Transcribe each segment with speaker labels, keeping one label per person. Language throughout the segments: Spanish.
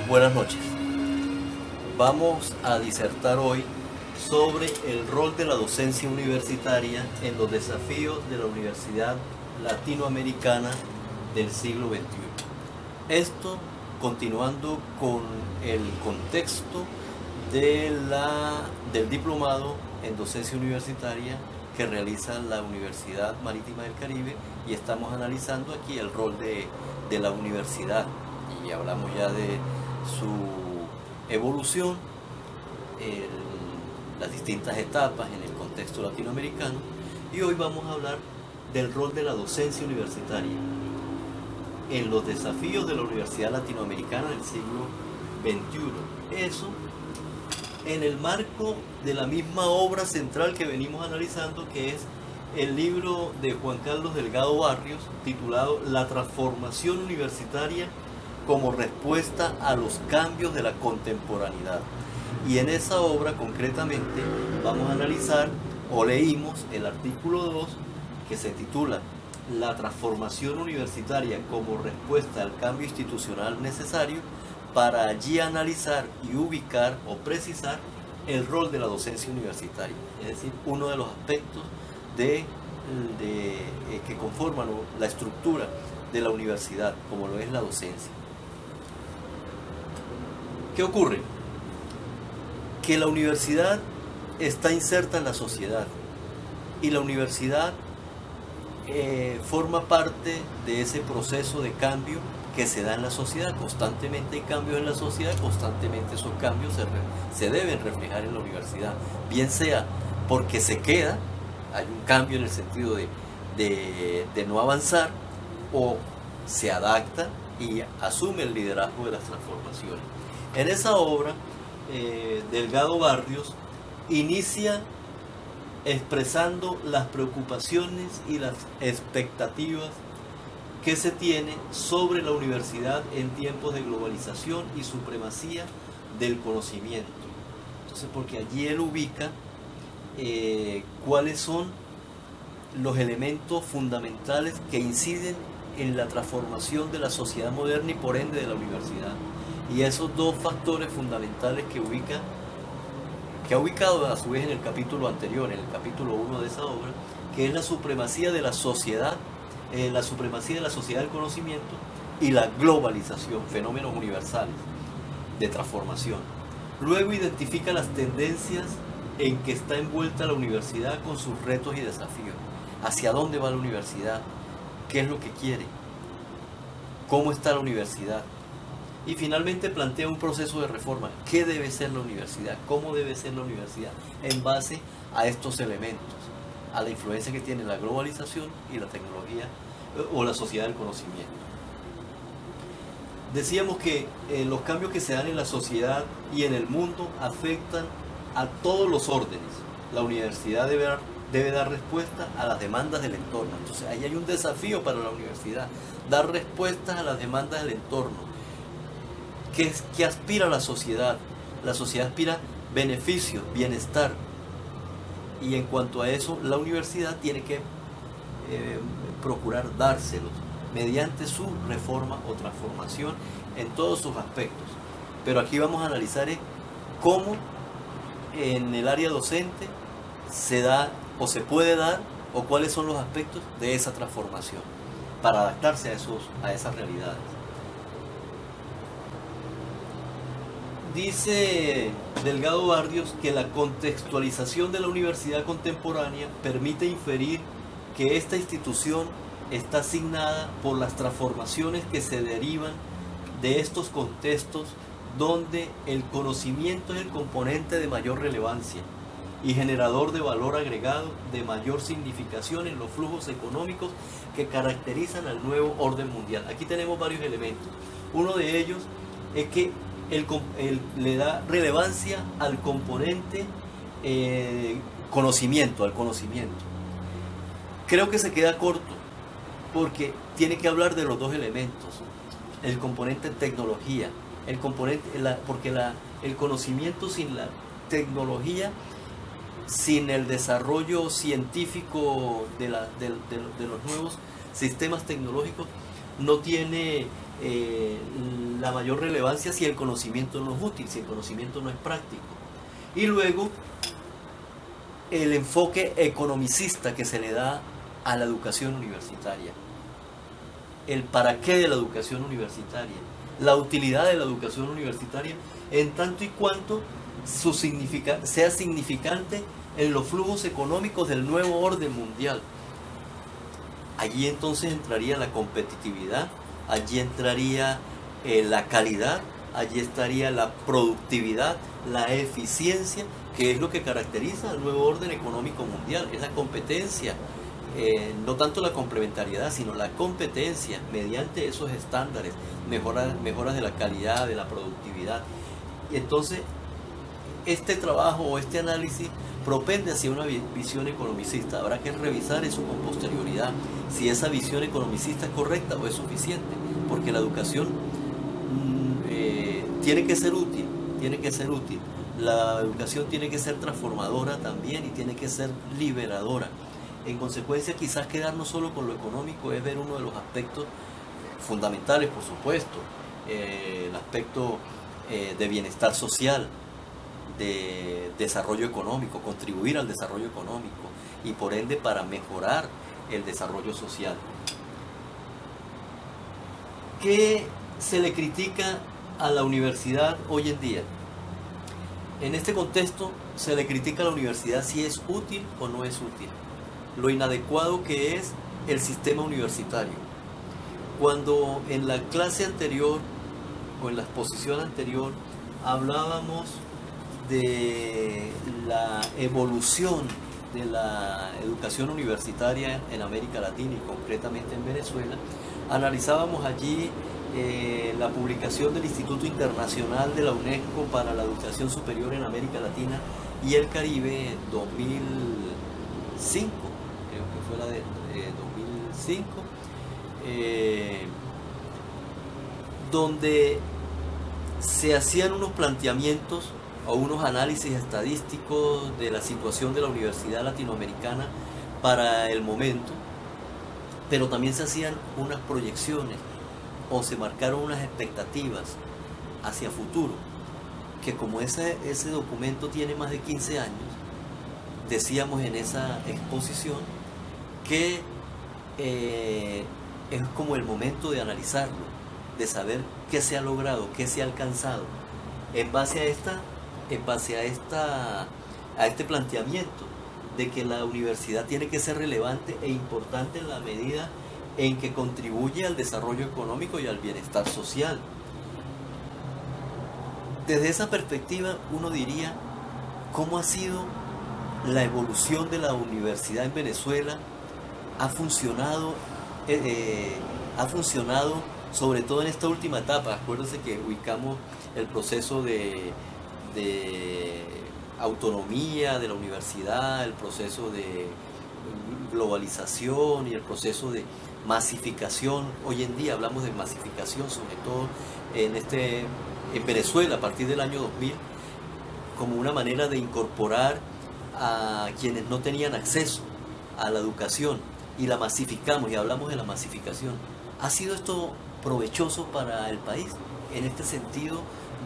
Speaker 1: Buenas noches. Vamos a disertar hoy sobre el rol de la docencia universitaria en los desafíos de la universidad latinoamericana del siglo XXI. Esto continuando con el contexto del diplomado en docencia universitaria que realiza la Universidad Marítima del Caribe, y estamos analizando aquí el rol de la universidad, y hablamos ya de su evolución, las distintas etapas en el contexto latinoamericano, y hoy vamos a hablar del rol de la docencia universitaria en los desafíos de la universidad latinoamericana del siglo XXI. Eso en el marco de la misma obra central que venimos analizando, que es el libro de Juan Carlos Delgado Barrios, titulado La transformación universitaria como respuesta a los cambios de la contemporaneidad. Y en esa obra concretamente vamos a analizar, o leímos el artículo 2, que se titula La transformación universitaria como respuesta al cambio institucional necesario, para allí analizar y ubicar o precisar el rol de la docencia universitaria, es decir, uno de los aspectos que conforman la estructura de la universidad, como lo es la docencia. ¿Qué ocurre? Que la universidad está inserta en la sociedad, y la universidad forma parte de ese proceso de cambio que se da en la sociedad. Constantemente hay cambios en la sociedad, constantemente esos cambios se deben reflejar en la universidad, bien sea porque se queda, hay un cambio en el sentido de no avanzar, o se adapta y asume el liderazgo de las transformaciones. En esa obra, Delgado Barrios inicia expresando las preocupaciones y las expectativas que se tiene sobre la universidad en tiempos de globalización y supremacía del conocimiento. Entonces, porque allí él ubica cuáles son los elementos fundamentales que inciden en la transformación de la sociedad moderna y por ende de la universidad. Y esos dos factores fundamentales que ha ubicado a su vez en el capítulo anterior, en el capítulo 1 de esa obra, que es la supremacía de la sociedad, la supremacía de la sociedad del conocimiento y la globalización, fenómenos universales de transformación. Luego identifica las tendencias en que está envuelta la universidad con sus retos y desafíos. ¿Hacia dónde va la universidad? ¿Qué es lo que quiere? ¿Cómo está la universidad? Y finalmente plantea un proceso de reforma. ¿Qué debe ser la universidad? ¿Cómo debe ser la universidad? En base a estos elementos, a la influencia que tiene la globalización y la tecnología o la sociedad del conocimiento. Decíamos que los cambios que se dan en la sociedad y en el mundo afectan a todos los órdenes. La universidad debe dar respuesta a las demandas del entorno. Entonces ahí hay un desafío para la universidad, dar respuestas a las demandas del entorno. ¿Qué aspira la sociedad? La sociedad aspira beneficios, bienestar. Y en cuanto a eso, la universidad tiene que procurar dárselos mediante su reforma o transformación en todos sus aspectos. Pero aquí vamos a analizar cómo en el área docente se da o se puede dar, o cuáles son los aspectos de esa transformación para adaptarse a esas realidades. Dice Delgado Barrios que la contextualización de la universidad contemporánea permite inferir que esta institución está asignada por las transformaciones que se derivan de estos contextos, donde el conocimiento es el componente de mayor relevancia y generador de valor agregado de mayor significación en los flujos económicos que caracterizan al nuevo orden mundial. Aquí tenemos varios elementos. Uno de ellos es que le da relevancia al componente conocimiento, al conocimiento. Creo que se queda corto, porque tiene que hablar de los dos elementos, el componente tecnología, porque el conocimiento sin la tecnología, sin el desarrollo científico de los nuevos sistemas tecnológicos, no tiene eh, la mayor relevancia si el conocimiento no es útil, si el conocimiento no es práctico. Y luego el enfoque economicista que se le da a la educación universitaria, el para qué de la educación universitaria, la utilidad de la educación universitaria en tanto y cuanto sea significante en los flujos económicos del nuevo orden mundial. Allí entonces entraría la competitividad, allí entraría la calidad, allí estaría la productividad, la eficiencia, que es lo que caracteriza al nuevo orden económico mundial, es la competencia, no tanto la complementariedad, sino la competencia mediante esos estándares, mejoras de la calidad, de la productividad. Y entonces este trabajo o este análisis propende hacia una visión economicista. Habrá que revisar eso con posterioridad, si esa visión economicista es correcta o es suficiente, porque la educación tiene que ser útil, la educación tiene que ser transformadora también y tiene que ser liberadora. En consecuencia, quizás quedarnos solo con lo económico es ver uno de los aspectos fundamentales, por supuesto, el aspecto de bienestar social, de desarrollo económico, contribuir al desarrollo económico y por ende para mejorar el desarrollo social. ¿Qué se le critica a la universidad hoy en día? En este contexto se le critica a la universidad si es útil o no es útil, lo inadecuado que es el sistema universitario. Cuando en la clase anterior o en la exposición anterior hablábamos de la evolución de la educación universitaria en América Latina y concretamente en Venezuela, analizábamos allí la publicación del Instituto Internacional de la UNESCO para la Educación Superior en América Latina y el Caribe 2005, creo que fue la de 2005, donde se hacían unos planteamientos o unos análisis estadísticos de la situación de la universidad latinoamericana para el momento, pero también se hacían unas proyecciones o se marcaron unas expectativas hacia futuro, que como ese documento tiene más de 15 años, decíamos en esa exposición que es como el momento de analizarlo, de saber qué se ha logrado, qué se ha alcanzado, en base a este planteamiento de que la universidad tiene que ser relevante e importante en la medida en que contribuye al desarrollo económico y al bienestar social. Desde esa perspectiva uno diría, ¿cómo ha sido la evolución de la universidad en Venezuela? Ha funcionado sobre todo en esta última etapa. Acuérdense que ubicamos el proceso de autonomía de la universidad, el proceso de globalización y el proceso de masificación. Hoy en día hablamos de masificación, sobre todo en Venezuela a partir del año 2000, como una manera de incorporar a quienes no tenían acceso a la educación y la masificamos y hablamos de la masificación. ¿Ha sido esto provechoso para el país en este sentido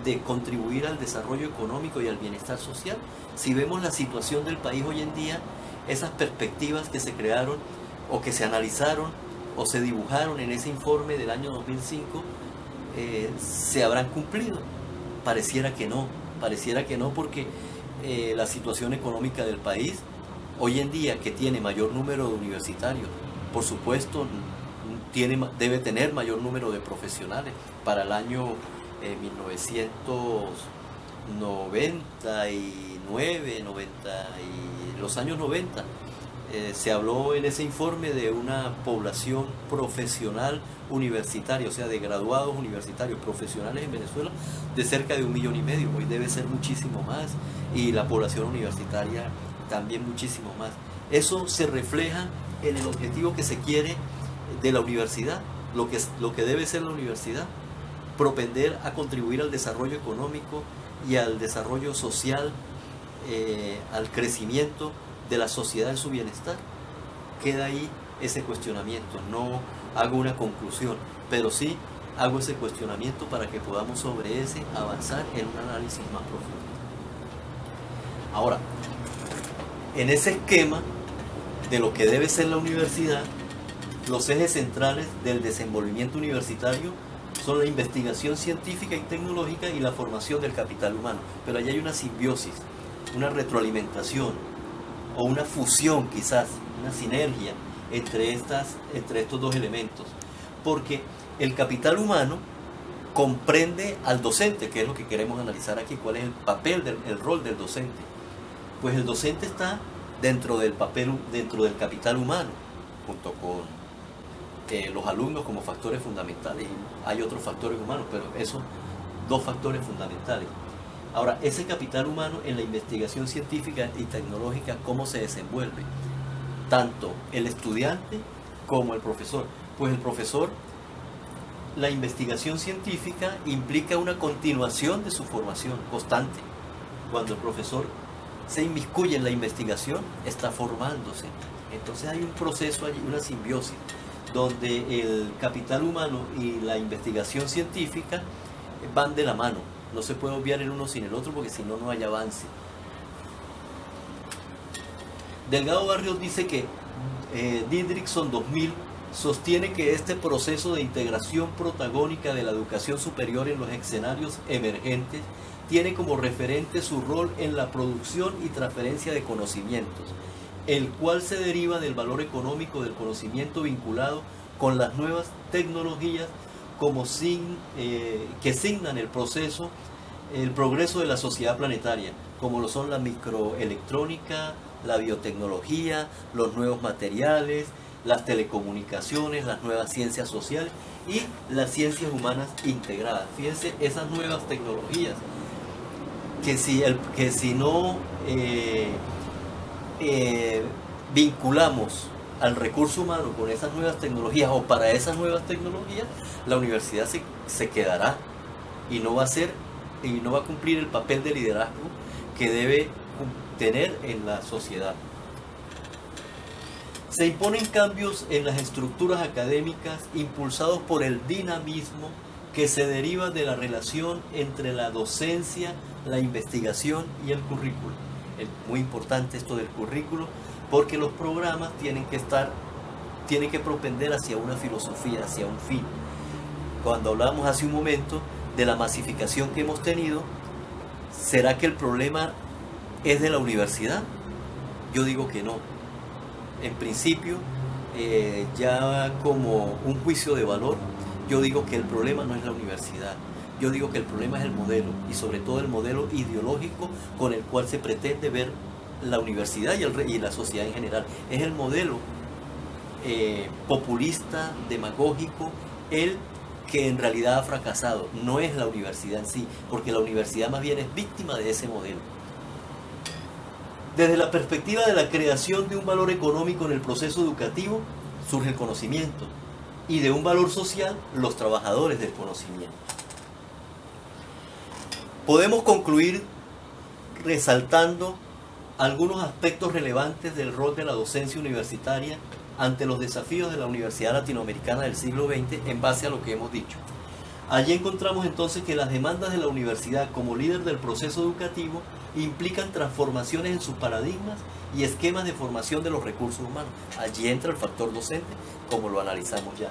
Speaker 1: de contribuir al desarrollo económico y al bienestar social? Si vemos la situación del país hoy en día, esas perspectivas que se crearon o que se analizaron o se dibujaron en ese informe del año 2005, ¿se habrán cumplido? Pareciera que no porque la situación económica del país hoy en día, que tiene mayor número de universitarios, por supuesto debe tener mayor número de profesionales. Para el año 1999, 90 y los años 90, se habló en ese informe de una población profesional universitaria, o sea, de graduados universitarios profesionales en Venezuela, de cerca de 1,5 millones. Hoy debe ser muchísimo más, y la población universitaria también muchísimo más. Eso se refleja en el objetivo que se quiere de la universidad, lo que debe ser la universidad: propender a contribuir al desarrollo económico y al desarrollo social, al crecimiento de la sociedad en su bienestar. Queda ahí ese cuestionamiento. No hago una conclusión, pero sí hago ese cuestionamiento para que podamos sobre ese avanzar en un análisis más profundo. Ahora, en ese esquema de lo que debe ser la universidad, los ejes centrales del desenvolvimiento universitario son la investigación científica y tecnológica y la formación del capital humano. Pero allí hay una simbiosis, una retroalimentación o una fusión quizás, una sinergia entre estos dos elementos. Porque el capital humano comprende al docente, que es lo que queremos analizar aquí, cuál es el papel, el rol del docente. Pues el docente está dentro del capital humano, junto con los alumnos como factores fundamentales. Y hay otros factores humanos, pero esos dos factores fundamentales. Ahora, ese capital humano en la investigación científica y tecnológica, ¿cómo se desenvuelve? Tanto el estudiante como el profesor. Pues el profesor, la investigación científica implica una continuación de su formación constante. Cuando el profesor se inmiscuye en la investigación, está formándose. Entonces hay un proceso allí, una simbiosis, donde el capital humano y la investigación científica van de la mano. No se puede obviar el uno sin el otro porque si no, no hay avance. Delgado Barrios dice que Didrikson 2000 sostiene que este proceso de integración protagónica de la educación superior en los escenarios emergentes tiene como referente su rol en la producción y transferencia de conocimientos, el cual se deriva del valor económico del conocimiento vinculado con las nuevas tecnologías que signan el progreso de la sociedad planetaria, como lo son la microelectrónica, la biotecnología, los nuevos materiales, las telecomunicaciones, las nuevas ciencias sociales y las ciencias humanas integradas. Fíjense, esas nuevas tecnologías que si no vinculamos al recurso humano con esas nuevas tecnologías o para esas nuevas tecnologías, la universidad se quedará y no va a cumplir el papel de liderazgo que debe tener en la sociedad. Se imponen cambios en las estructuras académicas impulsados por el dinamismo que se deriva de la relación entre la docencia, la investigación y el currículo. Es muy importante esto del currículo porque los programas tienen que propender hacia una filosofía, hacia un fin. Cuando hablábamos hace un momento de la masificación que hemos tenido, ¿será que el problema es de la universidad? Yo digo que no. En principio, ya como un juicio de valor, yo digo que el problema no es la universidad. Yo digo que el problema es el modelo, y sobre todo el modelo ideológico con el cual se pretende ver la universidad y la sociedad en general. Es el modelo populista, demagógico, el que en realidad ha fracasado. No es la universidad en sí, porque la universidad más bien es víctima de ese modelo. Desde la perspectiva de la creación de un valor económico en el proceso educativo, surge el conocimiento, y de un valor social, los trabajadores del conocimiento. Podemos concluir resaltando algunos aspectos relevantes del rol de la docencia universitaria ante los desafíos de la Universidad Latinoamericana del siglo XX en base a lo que hemos dicho. Allí encontramos entonces que las demandas de la universidad como líder del proceso educativo implican transformaciones en sus paradigmas y esquemas de formación de los recursos humanos. Allí entra el factor docente, como lo analizamos ya.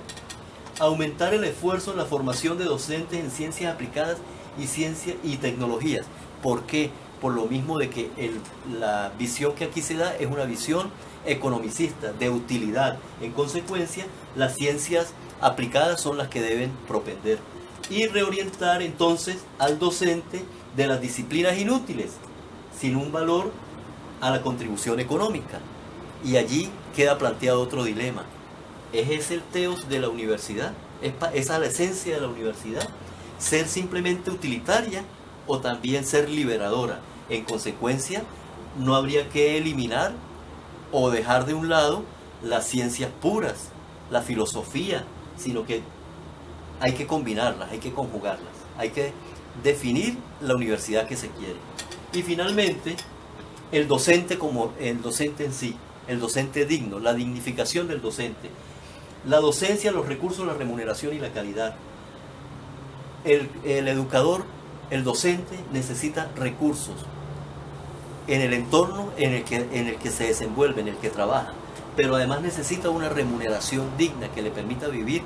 Speaker 1: Aumentar el esfuerzo en la formación de docentes en ciencias aplicadas y ciencias y tecnologías. ¿Por qué? Por lo mismo de que la visión que aquí se da es una visión economicista, de utilidad. En consecuencia, las ciencias aplicadas son las que deben propender. Y reorientar entonces al docente de las disciplinas inútiles, sin un valor a la contribución económica. Y allí queda planteado otro dilema. ¿Es ese el teos de la universidad? ¿Esa es la esencia de la universidad? ¿Ser simplemente utilitaria o también ser liberadora? En consecuencia, no habría que eliminar o dejar de un lado las ciencias puras, la filosofía, sino que hay que combinarlas, hay que conjugarlas, hay que definir la universidad que se quiere. Y finalmente, el docente como el docente en sí, el docente digno, la dignificación del docente, la docencia, los recursos, la remuneración y la calidad. El educador, el docente, necesita recursos en el entorno en el que se desenvuelve, en el que trabaja, pero además necesita una remuneración digna que le permita vivir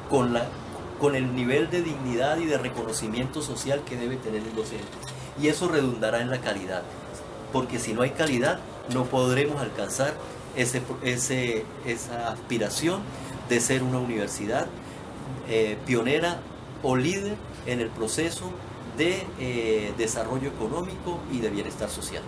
Speaker 1: con el nivel de dignidad y de reconocimiento social que debe tener el docente. Y eso redundará en la calidad, porque si no hay calidad no podremos alcanzar esa aspiración de ser una universidad pionera o líder en el proceso de desarrollo económico y de bienestar social.